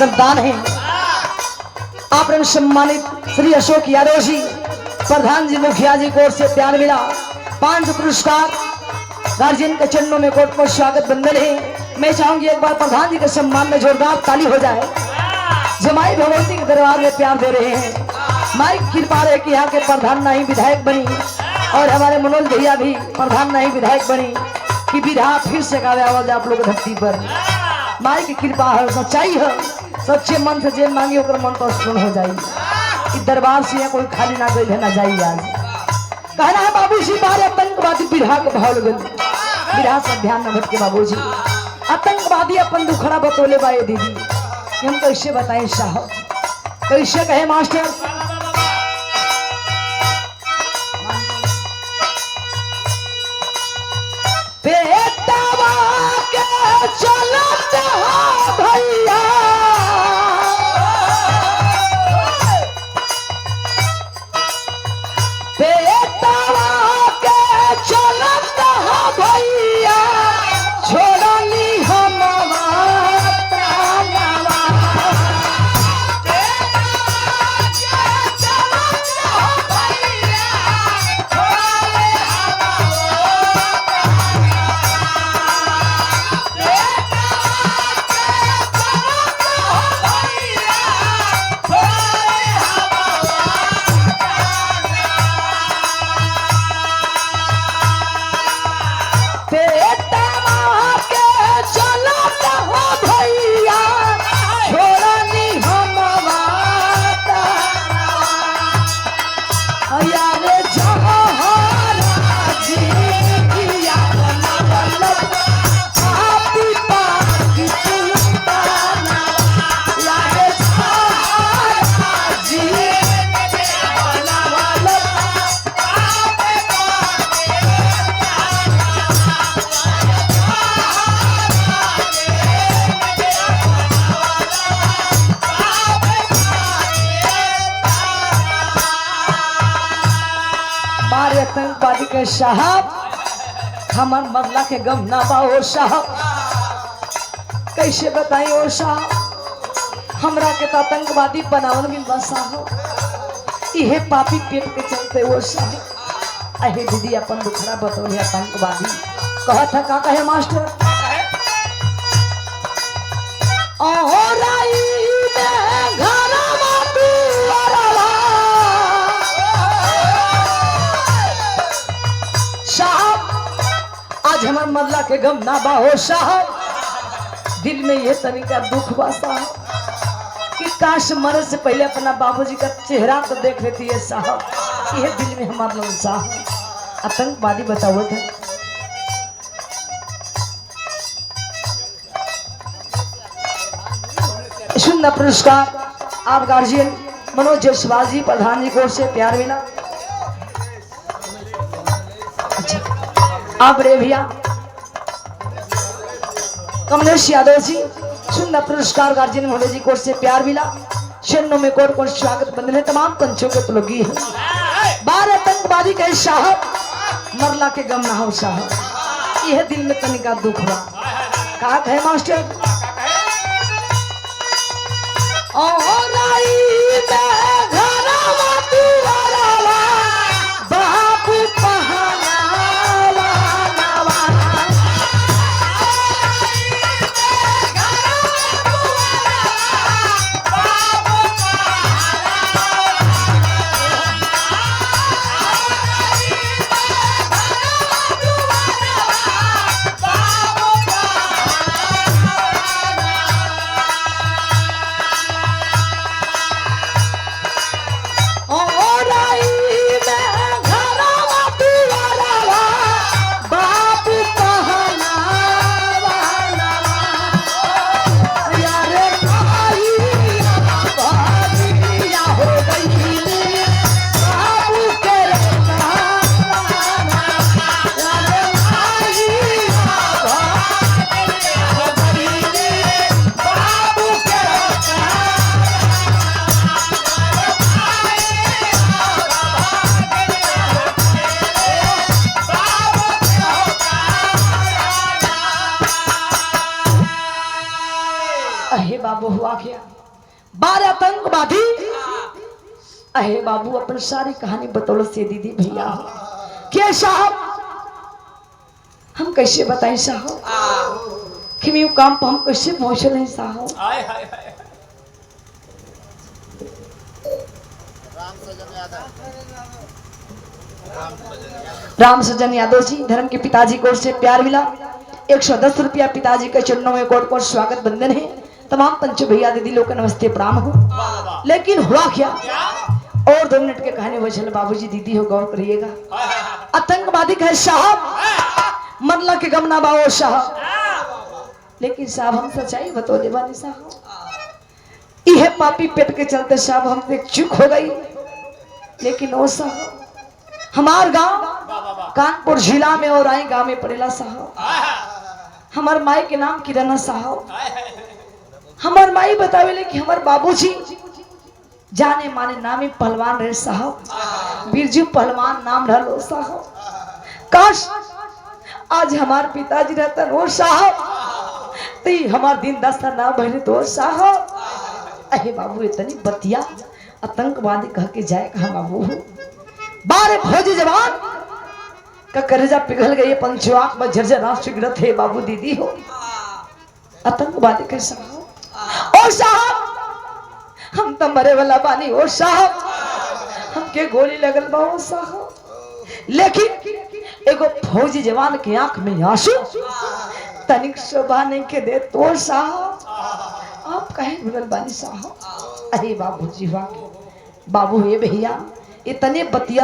कदरदान है। आपने सम्मानित श्री अशोक यादव जी प्रधान जी मुखिया जी को ओर से प्यार मिला 5 पुरस्कार। गार्जियन के चरणों में कोट कोट स्वागत बंदन है। मैं चाहूंगी एक बार प्रधान जी के सम्मान में जोरदार ताली हो जाए। जमाई भगवती के दरबार में प्यार दे रहे हैं। माई कृपा रहे कि यहाँ के प्रधान नहीं विधायक बनी और हमारे मनोज भैया भी प्रधान नहीं विधायक बनी कि विधा फिर से गावे आवाज आप लोग धरती पर। माई की कृपा है, सच्चाई है, सच्चे मन से जे मांगी ओकर मन तो पूर्ण हो जाएगी। इस दरबार से कोई खाली ना गई ना जाइए। आज कहना है बाबूजी बारे आतंकवादी विधा के भाव लगल विधा से ध्यान न भटके बाबूजी। आतंकवादी अपन दुखड़ा बतौले बाए दीदी हम कैसे बताएं साहब, कैसे कहे मास्टर। बेटावा के चलत हो भैया बेटावा के चलत हो भैया छोड़ली हम आतंकवादी के साहब हमार मरला के गम ना बा ओ साहब। कैसे बताई ओ साहब हमरा के तो आतंकवादी बनावल भी बा साहब। इहे पापी पेट के चलते ओ साहब। अहे दीदी अपन दुखड़ा बतौले आतंकवादी कहत था का कहे मास्टर। हमार मरला के गम ना बा हो साहब। दिल में ये तनिका दुख बा साहब कि काश मरे से पहले अपना बाबूजी का चेहरा तो देख लेती है साहब। ये दिल में हमार लोग साहब। आतंकवादी बताओ थे सुंदर पुरस्कार आप गार्जियन मनोज जायसवाल जी प्रधान जी को ओर से प्यार मिला। आप रे भैया कमलेश यादव जी सुंदर पुरस्कार गार्जियन महोदय जी को ओर से प्यार मिला। चरणों में कोट कोट स्वागत बंदन है। तमाम पंचों के पुलगी है। 12 आतंकवादी के साहब मरला के गम ना हो साहब। यह दिल में तनिका दुख हुआ का कहे मास्टर। हुआ क्या 12 आतंकवादी अहे बाबू अपन सारी कहानी बतौल से दीदी भैया क्या साहब हम कैसे बताएं साहब कि मैं काम पर हम कैसे पहुंचे नहीं साहब राम सजन यादव जी धर्म के पिताजी को से प्यार मिला 110 रुपया पिताजी के चरणों में कोट कोट स्वागत बंधन है तमाम पंच भैया दीदी लोग नमस्ते प्रणाम हो। लेकिन हुआ क्या और 2 मिनट के कहानी वचल बाबूजी दीदी हो गौर करिएगा। आतंकवादी कहे साहब मरला के गमना बाओ साहब लेकिन साहब हम सच्चाई बतो दे बानी साहब यह पापी पेट के चलते साहब हमसे चूक हो गई लेकिन वो साहब हमार गांव कानपुर जिला में और आई गांव में पड़ेला साहब हमार माई के नाम किरणा साहब हमार माई बतावेले कि हमार बाबूजी जाने माने नामी पहलवान रहे साहब बिरजू पहलवान नाम रहलो साहब काश आज हमार पिताजी रहता वो साहब तो हमार दिन दस्ता ना बहने तो साहब अहे बाबू इतनी बतिया आतंकवादी कह के जाए कहा बाबू 12 फौजी जवान का करेजा पिघल गई पंचवाक में झरझर राष्ट्र गिरत है बाबू दीदी हो आतंकवादी के साहब ओ साहब हम तो मरे वाला बानी ओ साहब हमके गोली लगल बा ओ साहब लेकिन एगो फौजी जवान के आंख में आंसू तनिक शोभा नहीं के दे तो साहब आप कहे भगल बानी साहब अरे बाबू जी वाह बाबू ये भैया इतने बतिया